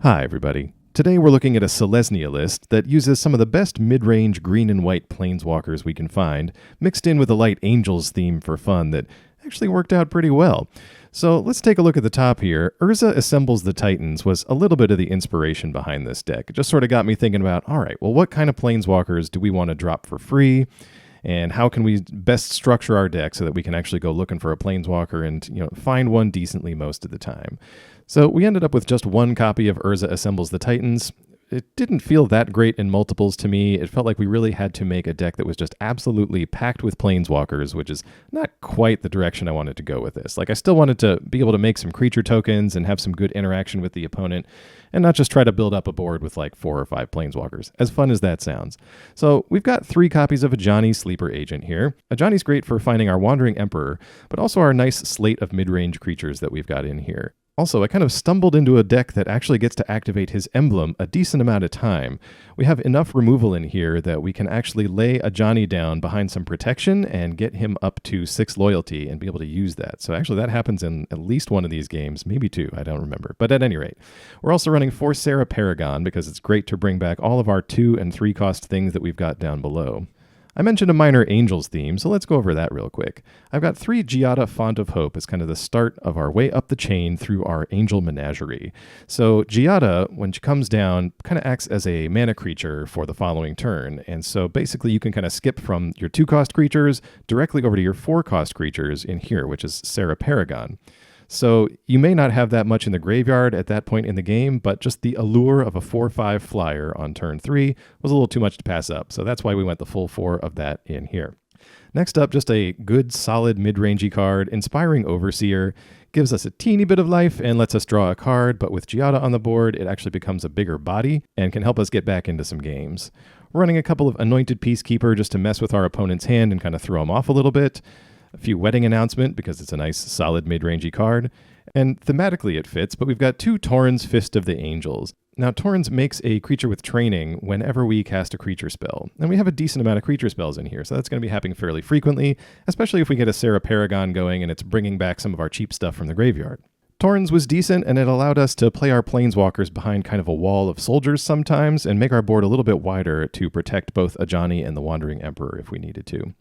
Hi everybody. Today we're looking at a SELESNYA list that uses some of the best mid-range green and white planeswalkers we can find, mixed in with a light Angels theme for fun that actually worked out pretty well. So let's take a look at the top here. Urza Assembles the Titans was a little bit of the inspiration behind this deck. It just sort of got me thinking about, alright, well what kind of planeswalkers do we want to drop for free? And how can we best structure our deck so that we can actually go looking for a planeswalker and find one decently most of the time? So we ended up with just one copy of Urza Assembles the Titans. It didn't feel that great in multiples to me. It felt like we really had to make a deck that was just absolutely packed with planeswalkers, which is not quite the direction I wanted to go with this. Like, I still wanted to be able to make some creature tokens and have some good interaction with the opponent, and not just try to build up a board with like 4 or 5 planeswalkers, as fun as that sounds. So we've got 3 copies of Ajani Sleeper Agent here. Ajani's great for finding our Wandering Emperor, but also our nice slate of mid-range creatures that we've got in here. Also, I kind of stumbled into a deck that actually gets to activate his emblem a decent amount of time. We have enough removal in here that we can actually lay Ajani down behind some protection and get him up to 6 loyalty and be able to use that. So actually that happens in at least one of these games, maybe 2, I don't remember. But at any rate, we're also running 4 Serra Paragon because it's great to bring back all of our 2 and 3 cost things that we've got down below. I mentioned a minor Angels theme, so let's go over that real quick. I've got 3 Giada Font of Hope as kind of the start of our way up the chain through our Angel Menagerie. So Giada, when she comes down, kind of acts as a mana creature for the following turn, and so basically you can kind of skip from your 2-cost creatures directly over to your 4-cost creatures in here, which is Serra Paragon. So you may not have that much in the graveyard at that point in the game, but just the allure of a 4/5 flyer on turn 3 was a little too much to pass up. So that's why we went the full 4 of that in here. Next up, just a good, solid mid-rangey card, Inspiring Overseer. Gives us a teeny bit of life and lets us draw a card, but with Giada on the board, it actually becomes a bigger body and can help us get back into some games. We're running a couple of Anointed Peacekeeper just to mess with our opponent's hand and kind of throw him off a little bit. A few Wedding Announcement because it's a nice, solid mid-rangey card. And thematically it fits, but we've got 2 Torens Fist of the Angels. Now, Torens makes a creature with training whenever we cast a creature spell. And we have a decent amount of creature spells in here, so that's going to be happening fairly frequently, especially if we get a Serra Paragon going and it's bringing back some of our cheap stuff from the graveyard. Torens was decent, and it allowed us to play our planeswalkers behind kind of a wall of soldiers sometimes and make our board a little bit wider to protect both Ajani and the Wandering Emperor if we needed to.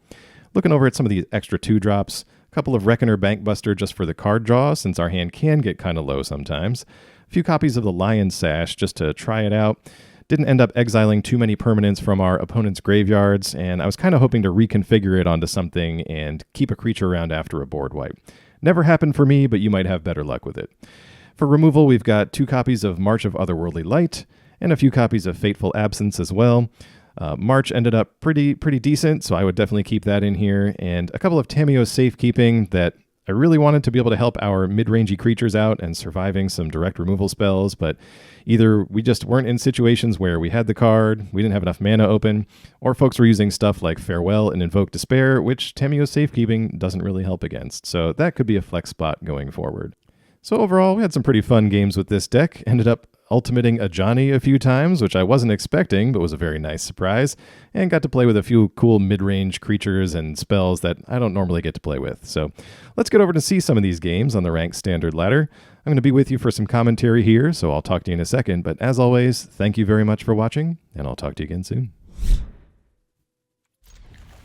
Looking over at some of these extra 2-drops, a couple of Reckoner Bankbuster just for the card draw, since our hand can get kind of low sometimes. A few copies of the Lion Sash just to try it out. Didn't end up exiling too many permanents from our opponent's graveyards, and I was kind of hoping to reconfigure it onto something and keep a creature around after a board wipe. Never happened for me, but you might have better luck with it. For removal, we've got 2 copies of March of Otherworldly Light, and a few copies of Fateful Absence as well. March ended up pretty decent, so I would definitely keep that in here, and a couple of Tamiyo Safekeeping that I really wanted to be able to help our mid-rangey creatures out and surviving some direct removal spells, but either we just weren't in situations where we had the card, we didn't have enough mana open, or folks were using stuff like Farewell and Invoke Despair, which Tamiyo Safekeeping doesn't really help against, so that could be a flex spot going forward. So overall, we had some pretty fun games with this deck, ended up ultimating Ajani a few times, which I wasn't expecting, but was a very nice surprise, and got to play with a few cool mid-range creatures and spells that I don't normally get to play with. So let's get over to see some of these games on the ranked standard ladder. I'm going to be with you for some commentary here, so I'll talk to you in a second, but as always, thank you very much for watching, and I'll talk to you again soon.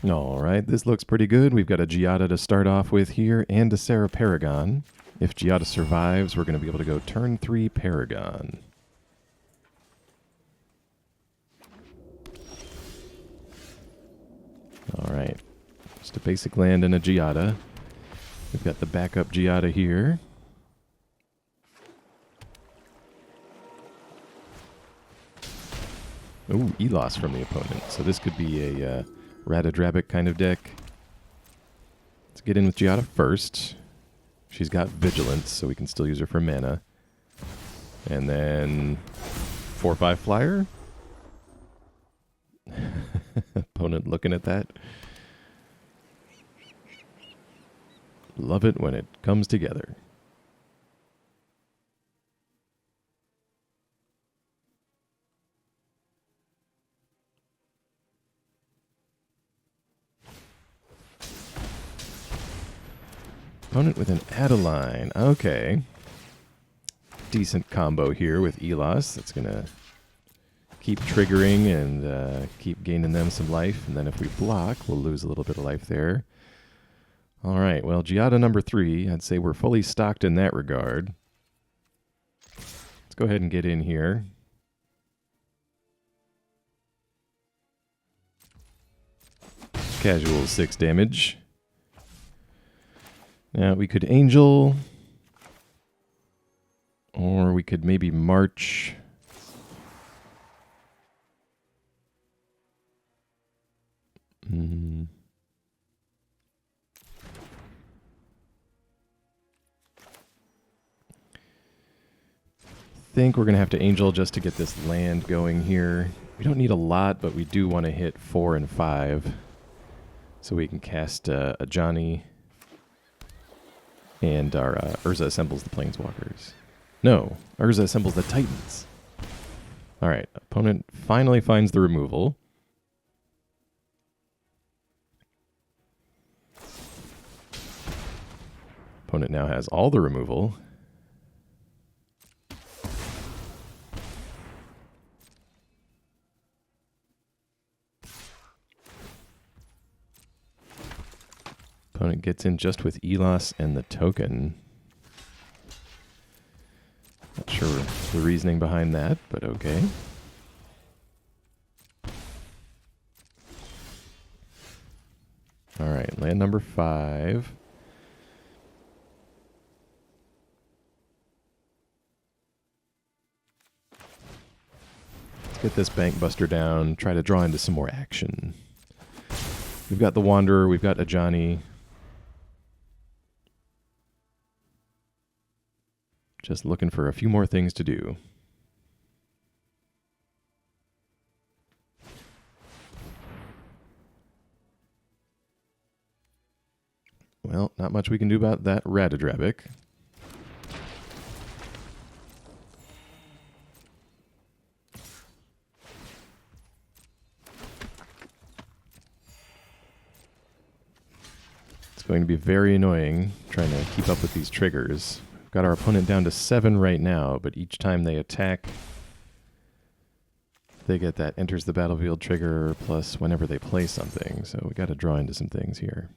Alright, this looks pretty good. We've got a Giada to start off with here, and a Serra Paragon. If Giada survives, we're going to be able to go turn 3 Paragon. Alright, just a basic land and a Giada. We've got the backup Giada here. Ooh, Elos from the opponent. So this could be a Ratadrabic kind of deck. Let's get in with Giada first. She's got Vigilance, so we can still use her for mana. And then 4/5 flyer. Opponent looking at that. Love it when it comes together. Opponent with an Adeline. Okay. decent combo here with Elos. That's going to keep triggering and keep gaining them some life. And then if we block, we'll lose a little bit of life there. All right, well, Giada number 3, I'd say we're fully stocked in that regard. Let's go ahead and get in here. Casual 6 damage. Now we could Angel, or we could maybe March. I think we're going to have to Angel just to get this land going here. We don't need a lot, but we do want to hit 4 and 5. So we can cast Ajani. And our Urza assembles the Planeswalkers. No, Urza assembles the Titans. Alright, opponent finally finds the removal. Opponent now has all the removal. Opponent gets in just with Elos and the token. Not sure the reasoning behind that, but okay. All right, land number 5. Let's get this Bankbuster down, try to draw into some more action. We've got the Wanderer, we've got Ajani. Just looking for a few more things to do. Well, not much we can do about that Ratadrabic. It's going to be very annoying trying to keep up with these triggers. Got our opponent down to 7 right now, but each time they attack, they get that enters the battlefield trigger plus whenever they play something. So we got to draw into some things here.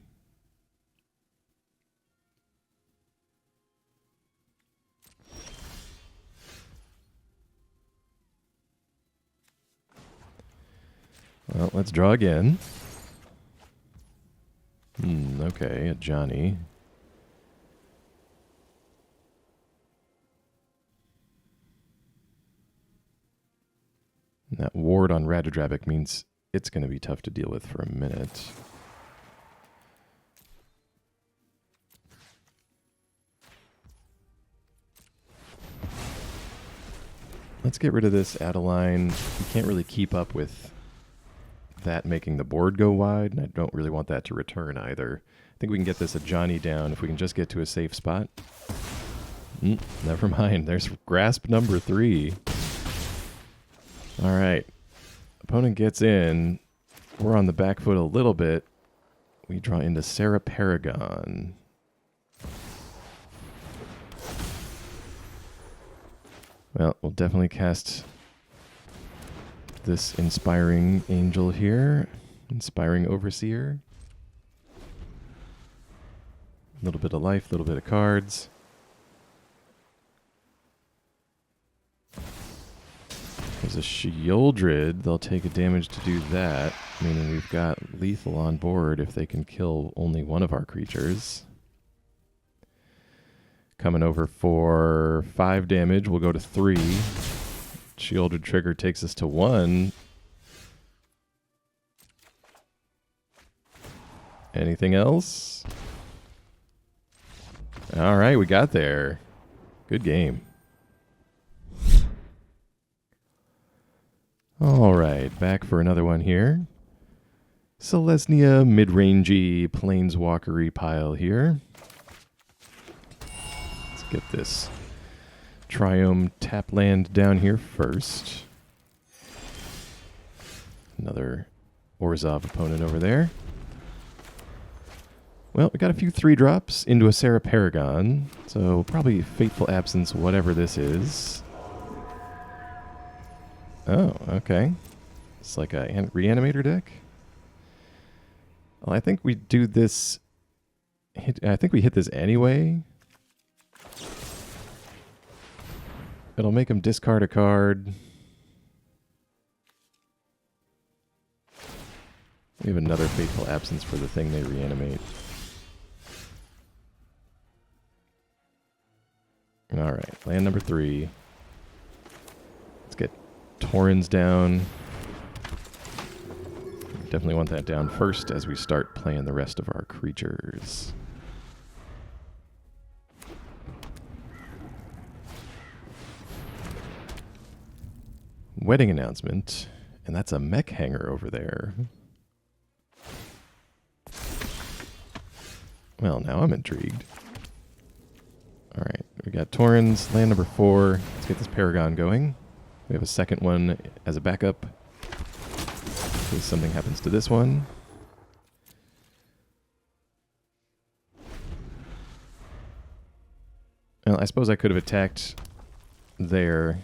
Well, let's draw again. Okay, Ajani. That ward on Ratadrabic means it's going to be tough to deal with for a minute. Let's get rid of this Adeline. We can't really keep up with that making the board go wide, and I don't really want that to return either. I think we can get this Ajani down if we can just get to a safe spot. Never mind. There's grasp number 3. All right. Opponent gets in. We're on the back foot a little bit. We draw into Serra Paragon. Well, we'll definitely cast this Inspiring Angel here. Inspiring Overseer. A little bit of life, a little bit of cards. There's a Shieldred. They'll take a damage to do that, meaning we've got lethal on board if they can kill only one of our creatures. Coming over for 5 damage. We'll go to 3. Shieldred trigger takes us to 1. Anything else? All right, we got there. Good game. All right, back for another one here. Selesnya mid-rangey planeswalkery pile here. Let's get this Triome tap land down here first. Another Orzhov opponent over there. Well, we got a few 3-drops into a Serra Paragon, so probably Fateful Absence, whatever this is. Oh, okay. It's like a Reanimator deck. Well, I think we do this... I think we hit this anyway. It'll make him discard a card. We have another Fateful Absence for the thing they reanimate. Alright, land number 3. Let's get Torens down. Definitely want that down first as we start playing the rest of our creatures. Wedding announcement, and that's a mech hanger over there. Well, now I'm intrigued. Alright, we got Torens, land number 4. Let's get this Paragon going. We have a second one as a backup in case something happens to this one. Well, I suppose I could have attacked there.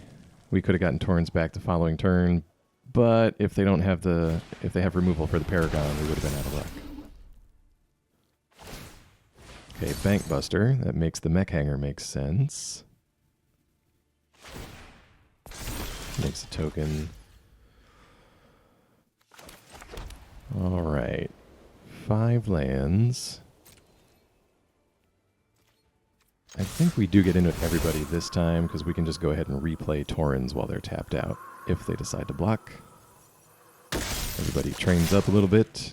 We could have gotten Torens back the following turn, but if they don't have if they have removal for the Paragon, we would have been out of luck. Okay, Bankbuster. That makes the mech hanger make sense. Makes a token. Alright. 5 lands. I think we do get in with everybody this time because we can just go ahead and replay Torens while they're tapped out if they decide to block. Everybody trains up a little bit.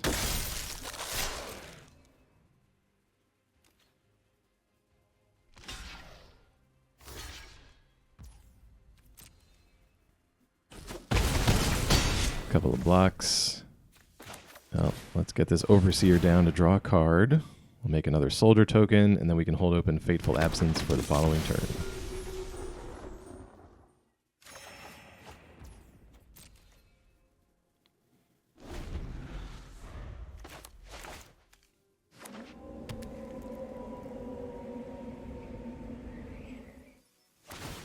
Couple of blocks. Well, let's get this Overseer down to draw a card. We'll make another Soldier token, and then we can hold open Fateful Absence for the following turn.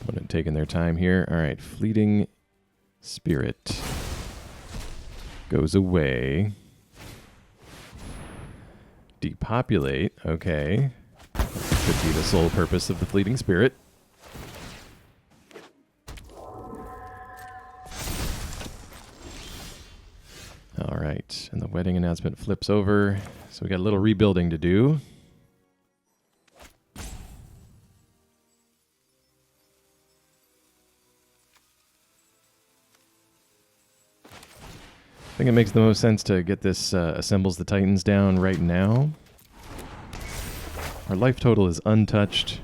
Opponent taking their time here. All right, Fleeting Spirit goes away. Depopulate, okay. Could be the sole purpose of the Fleeting Spirit. Alright, and the wedding announcement flips over. So we got a little rebuilding to do. I think it makes the most sense to get this Assembles the Titans down right now. Our life total is untouched.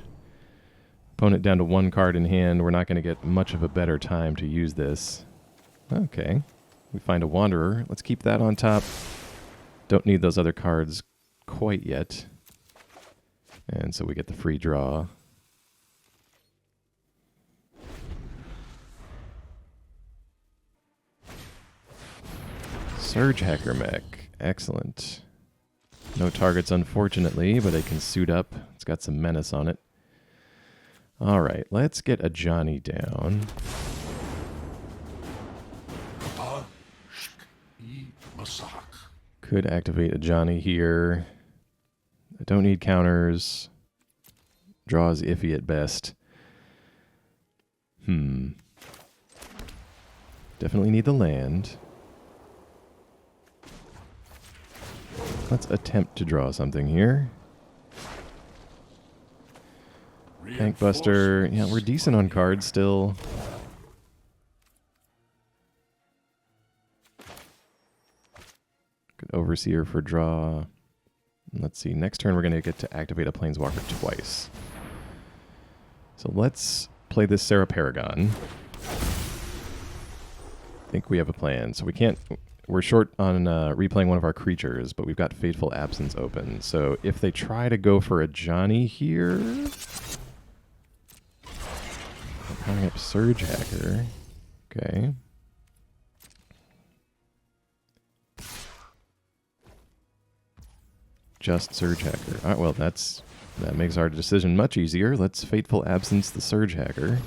Opponent down to 1 card in hand. We're not going to get much of a better time to use this. Okay. We find a Wanderer. Let's keep that on top. Don't need those other cards quite yet. And so we get the free draw. Surge Hacker Mech. Excellent. No targets, unfortunately, but it can suit up. It's got some menace on it. All right, let's get Ajani down. Could activate Ajani here. I don't need counters. Draw is iffy at best. Definitely need the land. Let's attempt to draw something here. Bankbuster. Yeah, we're decent on cards still. Good Overseer for draw. Let's see. Next turn, we're going to get to activate a Planeswalker twice. So let's play this Serra Paragon. I think we have a plan. So we can't... We're short on replaying one of our creatures, but we've got Fateful Absence open. So if they try to go for Ajani here... I'm coming up Surge Hacker. Okay. just Surge Hacker? All right, well, that makes our decision much easier. Let's Fateful Absence the Surge Hacker.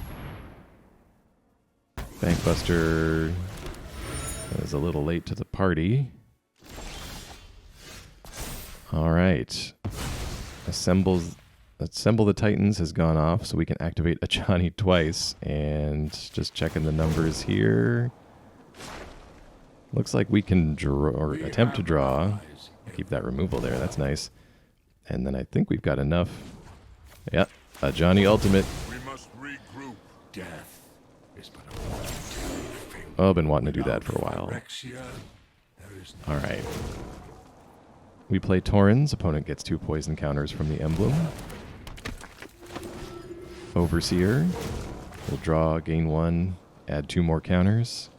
Bankbuster is a little late to the party. All right. Assemble the Titans has gone off, so we can activate Ajani twice. And just checking the numbers here. Looks like we can draw, or attempt to draw. Keep that removal there, that's nice. And then I think we've got enough. Yeah, Ajani ultimate. We must regroup. Death is but a Oh, I've been wanting to do that for a while. All right. We play Torens. Opponent gets 2 poison counters from the emblem. Overseer. We'll draw, gain 1, add 2 more counters.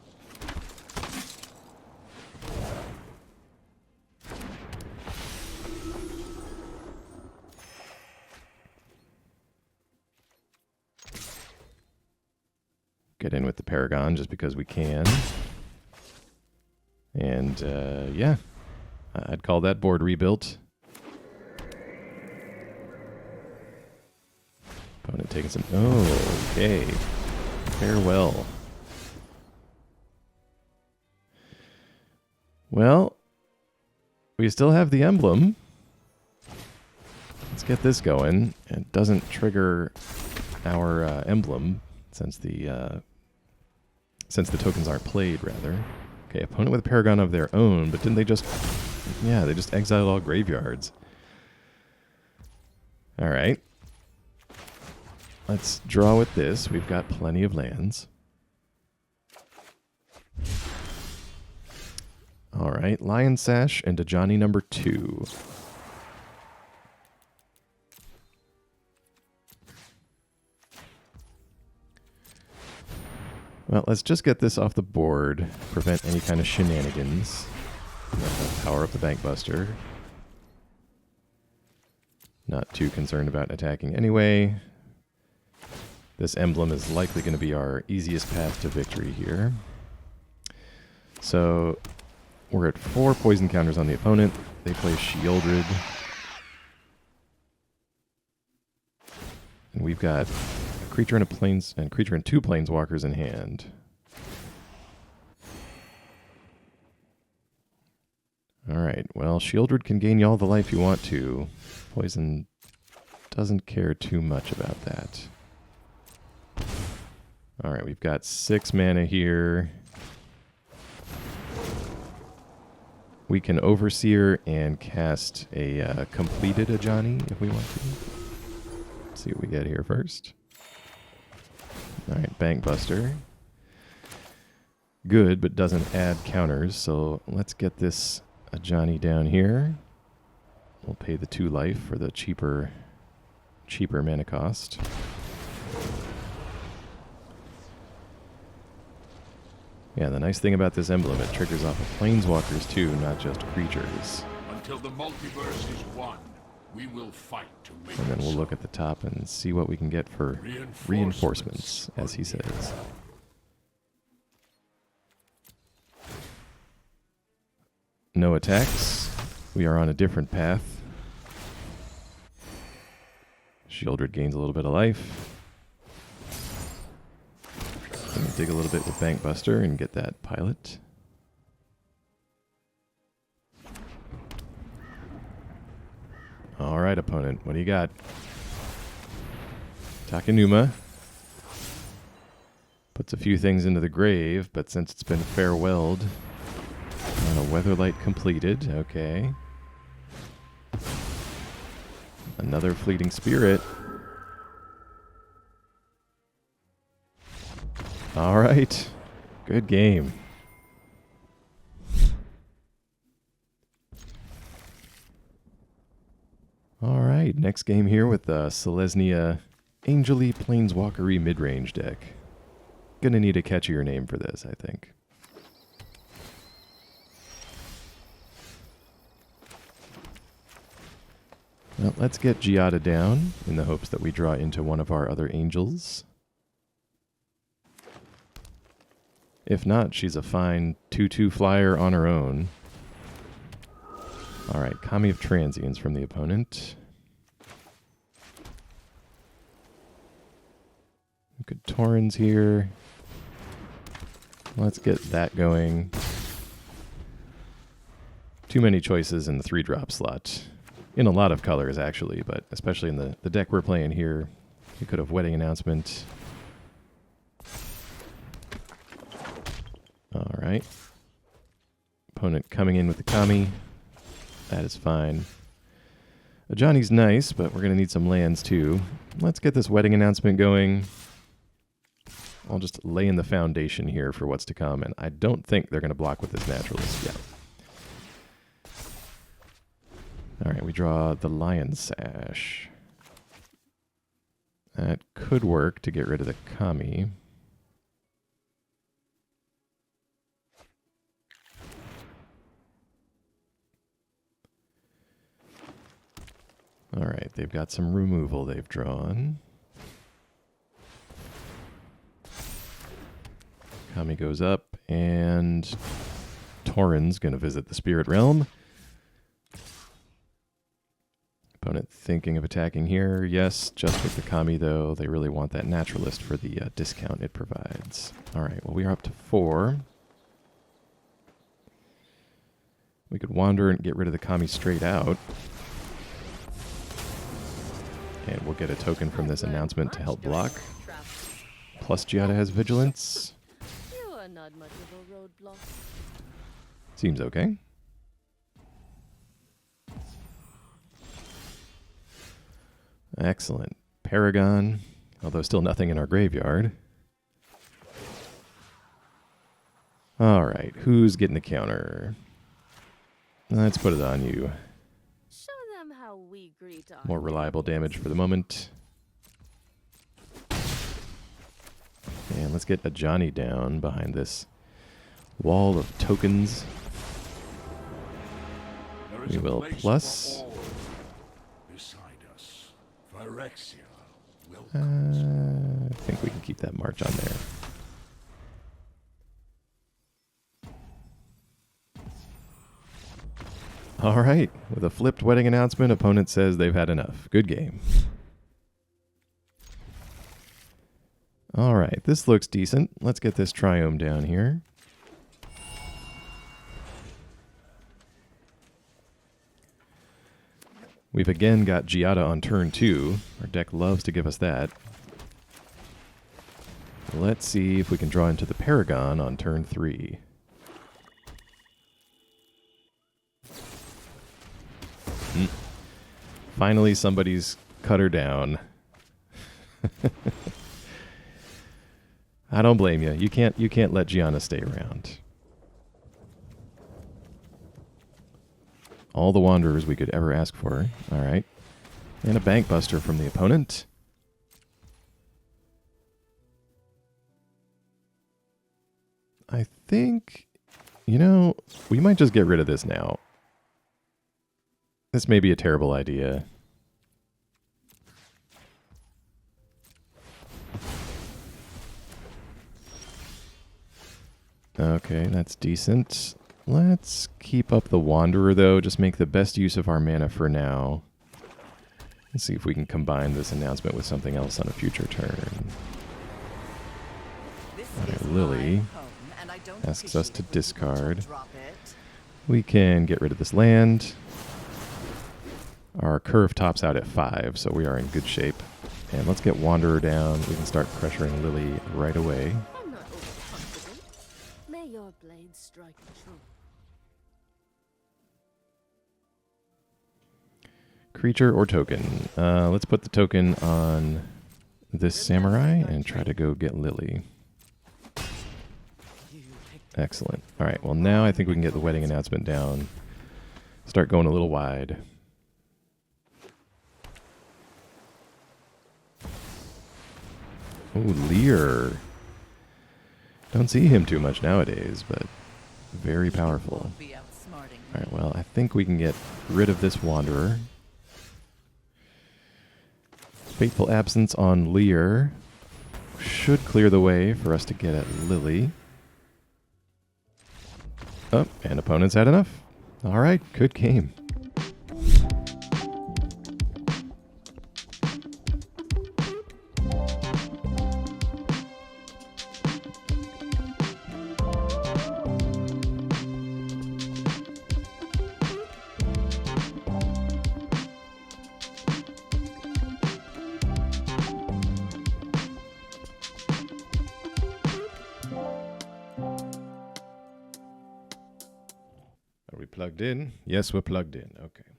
Get in with the Paragon just because we can. And, yeah. I'd call that board rebuilt. Opponent taking some... Oh, okay. Farewell. Well, we still have the emblem. Let's get this going. It doesn't trigger our emblem since the tokens aren't played, rather. Okay, opponent with a Paragon of their own, but didn't they just... Yeah, they just exiled all graveyards. All right. Let's draw with this. We've got plenty of lands. All right, Lion Sash and Ajani number 2. Well, let's just get this off the board, prevent any kind of shenanigans. Power up the Bankbuster. Not too concerned about attacking anyway. This emblem is likely going to be our easiest path to victory here. So, we're at 4 poison counters on the opponent. They play Shieldred. And we've got a creature and creature and 2 planeswalkers in hand. Alright, well, Shieldred can gain you all the life you want to. Poison doesn't care too much about that. Alright, we've got 6 mana here. We can Overseer and cast a completed Ajani if we want to. Let's see what we get here first. Alright, Bankbuster. Good, but doesn't add counters, so let's get this Ajani down here. We'll pay the 2 life for the cheaper mana cost. Yeah, the nice thing about this emblem, it triggers off of planeswalkers too, not just creatures. Until the multiverse is won, we will fight to make And then we'll look at the top and see what we can get for reinforcements, as he says. No attacks. We are on a different path. Shieldred gains a little bit of life. Gonna dig a little bit with Bankbuster and get that pilot. Alright, opponent. What do you got? Takenuma. Puts a few things into the grave, but since it's been farewelled... And a Weatherlight completed, okay. Another Fleeting Spirit. Alright. Good game. Alright, next game here with the Selesnya Angely Planeswalkery Midrange deck. Gonna need a catchier name for this, I think. Well, let's get Giada down in the hopes that we draw into one of our other angels. If not, she's a fine 2/2 flyer on her own. All right, Kami of Transients from the opponent. Good Torens here. Let's get that going. Too many choices in the 3-drop slot. In a lot of colors, actually, but especially in the deck we're playing here. You could have Wedding Announcement. All right. Opponent coming in with the Kami. That is fine. Ajani's nice, but we're going to need some lands too. Let's get this Wedding Announcement going. I'll just lay in the foundation here for what's to come, and I don't think they're going to block with this Naturalist. Yeah. All right, we draw the Lion Sash. That could work to get rid of the Kami. All right, they've got some removal they've drawn. Kami goes up, and Torens going to visit the Spirit Realm. Opponent thinking of attacking here. Yes, just with the Kami, though. They really want that Naturalist for the discount it provides. All right, well, we are up to 4. We could wander and get rid of the Kami straight out. And we'll get a token from this announcement to help block. Plus Giada has Vigilance. You are not much of a roadblock. Seems okay. Excellent. Paragon, although still nothing in our graveyard. All right, who's getting the counter? Let's put it on you. Show them how we greet our More reliable damage for the moment. And let's get Ajani down behind this wall of tokens. We will plus. Beside us, Phyrexia will I think we can keep that march on there. All right, with a flipped Wedding Announcement, opponent says they've had enough. Good game. All right, this looks decent. Let's get this Triome down here. We've again got Giada on turn 2. Our deck loves to give us that. Let's see if we can draw into the Paragon on turn 3. Finally, somebody's cut her down. I don't blame you. You can't let Gianna stay around. All the Wanderers we could ever ask for. All right. And a Bankbuster from the opponent. I think, we might just get rid of this now. This may be a terrible idea. Okay, that's decent. Let's keep up the Wanderer, though. Just make the best use of our mana for now. Let's see if we can combine this announcement with something else on a future turn. Alright, Lily asks us to discard. We can get rid of this land. Our curve tops out at 5, so we are in good shape. And let's get Wanderer down. We can start pressuring Lily right away. I'm not overconfident. May your blade strike true. Creature or token? Let's put the token on this Samurai and try to go get Lily. Excellent. All right, well now I think we can get the Wedding Announcement down. Start going a little wide. Oh, Lear. Don't see him too much nowadays, but very powerful. All right, well, I think we can get rid of this Wanderer. Fateful Absence on Lear should clear the way for us to get at Lily. Oh, and opponents had enough. All right, good game. we plugged in? Yes, we're plugged in. Okay.